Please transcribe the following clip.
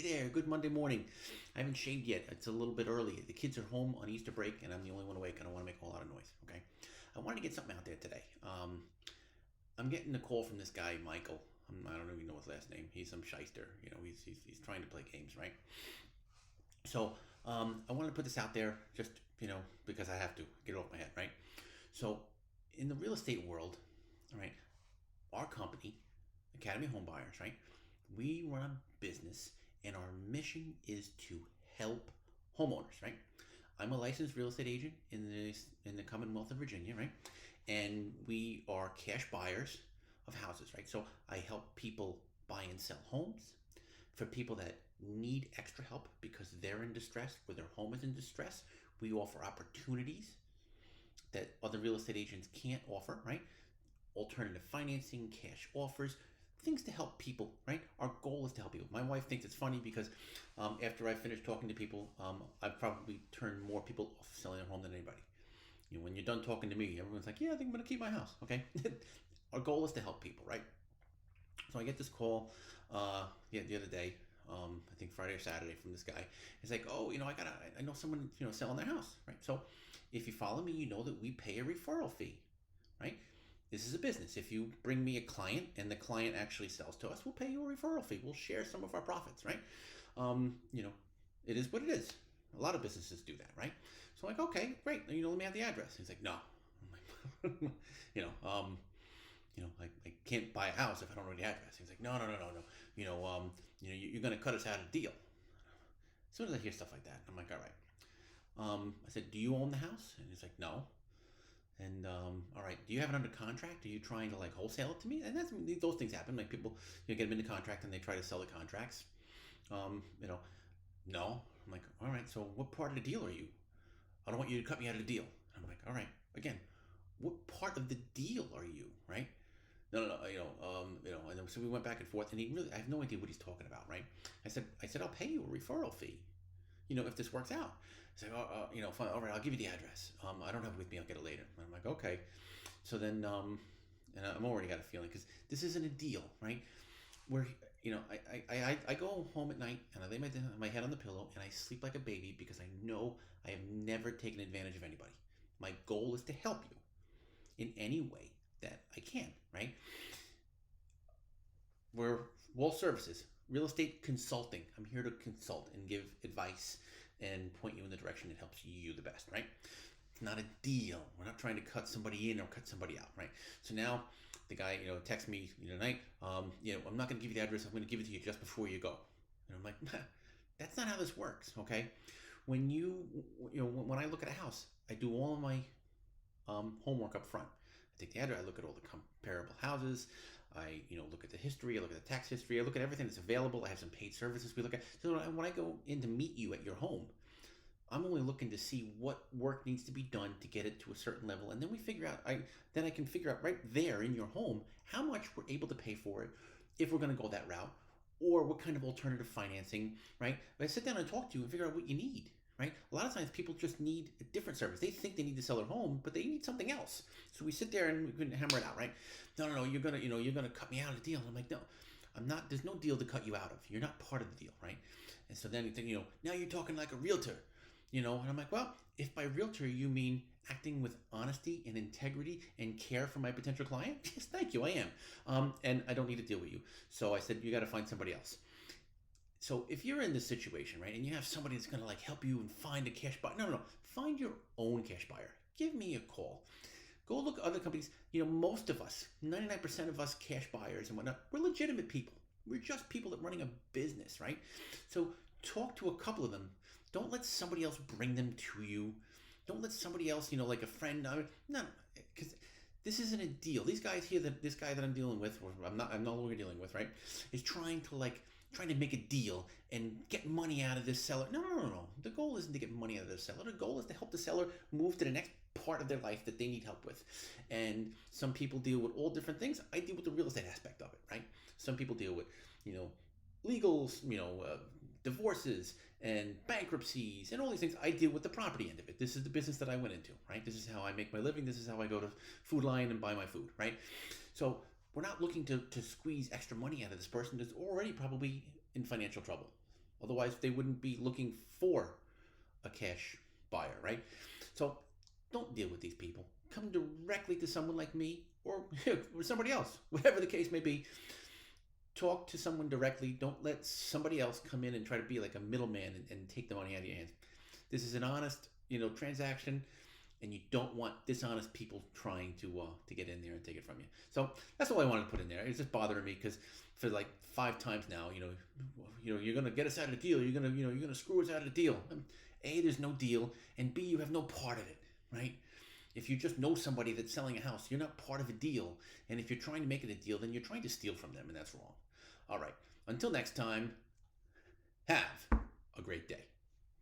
there, good Monday morning. I haven't shaved yet. It's a little bit early. The kids are home on Easter break, and I'm the only one awake. I don't want to make a whole lot of noise. Okay, I wanted to get something out there today. I'm getting a call from this guy, Michael. I don't even know his last name. He's some shyster. He's trying to play games, right? So I wanted to put this out there just because I have to get it off my head, right? So in the real estate world, all right, our company, Academy Home Buyers, right? We run a business, and our mission is to help homeowners, right? I'm a licensed real estate agent in the Commonwealth of Virginia, right? And we are cash buyers of houses, right? So I help people buy and sell homes. For people that need extra help because they're in distress or their home is in distress, we offer opportunities that other real estate agents can't offer, right? Alternative financing, cash offers, things to help people, right? Our goal is to help people. My wife thinks it's funny because after I finish talking to people, I've probably turned more people off selling their home than anybody. When you're done talking to me, everyone's like, yeah, I think I'm going to keep my house, okay? Our goal is to help people, right? So I get this call the other day, I think Friday or Saturday, from this guy. He's like, oh, I know someone, selling their house, right? So if you follow me, you know that we pay a referral fee, right? This is a business. If you bring me a client and the client actually sells to us, we'll pay you a referral fee. We'll share some of our profits, right? It is what it is. A lot of businesses do that, right? So I'm like, okay, great. Let me have the address. He's like, no. I'm like, I can't buy a house if I don't know the address. He's like, no. You're going to cut us out of the deal. As soon as I hear stuff like that, I'm like, all right. I said, do you own the house? And he's like, no. And all right, do you have it under contract? Are you trying to wholesale it to me? And those things happen. Like people, get them into contract and they try to sell the contracts. No. I'm like, all right. So what part of the deal are you? I don't want you to cut me out of the deal. I'm like, all right. Again, what part of the deal are you? Right? No. And then, so we went back and forth, and I have no idea what he's talking about. Right? I said, I'll pay you a referral fee. If this works out. He's like, fine, all right, I'll give you the address. I don't have it with me. I'll get it later. And I'm like, okay. So then, and I'm already got a feeling because this isn't a deal, right? Where, I go home at night and I lay my head on the pillow and I sleep like a baby because I know I have never taken advantage of anybody. My goal is to help you in any way that I can, right? We're Walsh Services, real estate consulting. I'm here to consult and give advice and point you in the direction that helps you the best, right? It's not a deal. We're not trying to cut somebody in or cut somebody out, right? So now the guy, texts me tonight, I'm not going to give you the address. I'm going to give it to you just before you go. And I'm like, that's not how this works, okay? When when I look at a house, I do all of my homework up front. I take the address, I look at all the comparable houses. I, look at the history, I look at the tax history, I look at everything that's available. I have some paid services we look at. So when I go in to meet you at your home, I'm only looking to see what work needs to be done to get it to a certain level. And then we figure out, I can figure out right there in your home how much we're able to pay for it if we're going to go that route, or what kind of alternative financing, right? But I sit down and talk to you and figure out what you need. Right? A lot of times people just need a different service. They think they need to sell their home, but they need something else. So we sit there and we can hammer it out, right? No, you're gonna cut me out of the deal. And I'm like, no, I'm not. There's no deal to cut you out of. You're not part of the deal, right? And so then you think, now you're talking like a realtor, and I'm like, well, if by realtor you mean acting with honesty and integrity and care for my potential client, yes, thank you, I am. And I don't need to deal with you. So I said, you got to find somebody else. So if you're in this situation, right, and you have somebody that's going to help you and find a cash buyer, no, find your own cash buyer. Give me a call. Go look at other companies. Most of us, 99% of us cash buyers and whatnot, we're legitimate people. We're just people that are running a business, right? So talk to a couple of them. Don't let somebody else bring them to you. Don't let somebody else, like a friend. No, because this isn't a deal. These guys here, this guy that I'm dealing with, or I'm no longer dealing with, right, is trying to make a deal and get money out of this seller. No. The goal isn't to get money out of the seller. The goal is to help the seller move to the next part of their life that they need help with. And some people deal with all different things. I deal with the real estate aspect of it, right? Some people deal with, legals, divorces and bankruptcies and all these things. I deal with the property end of it. This is the business that I went into, right? This is how I make my living. This is how I go to Food Lion and buy my food, right? So we're not looking to squeeze extra money out of this person that's already probably in financial trouble. Otherwise, they wouldn't be looking for a cash buyer, right? So don't deal with these people. Come directly to someone like me or somebody else, whatever the case may be. Talk to someone directly. Don't let somebody else come in and try to be like a middleman and take the money out of your hands. This is an honest, transaction, and you don't want dishonest people trying to get in there and take it from you. So that's all I wanted to put in there. It's just bothering me because for like 5 times now, you're gonna get us out of the deal. You're gonna screw us out of the deal. A, there's no deal, and B, you have no part of it, right? If you just know somebody that's selling a house, you're not part of a deal. And if you're trying to make it a deal, then you're trying to steal from them, and that's wrong. All right. Until next time, have a great day.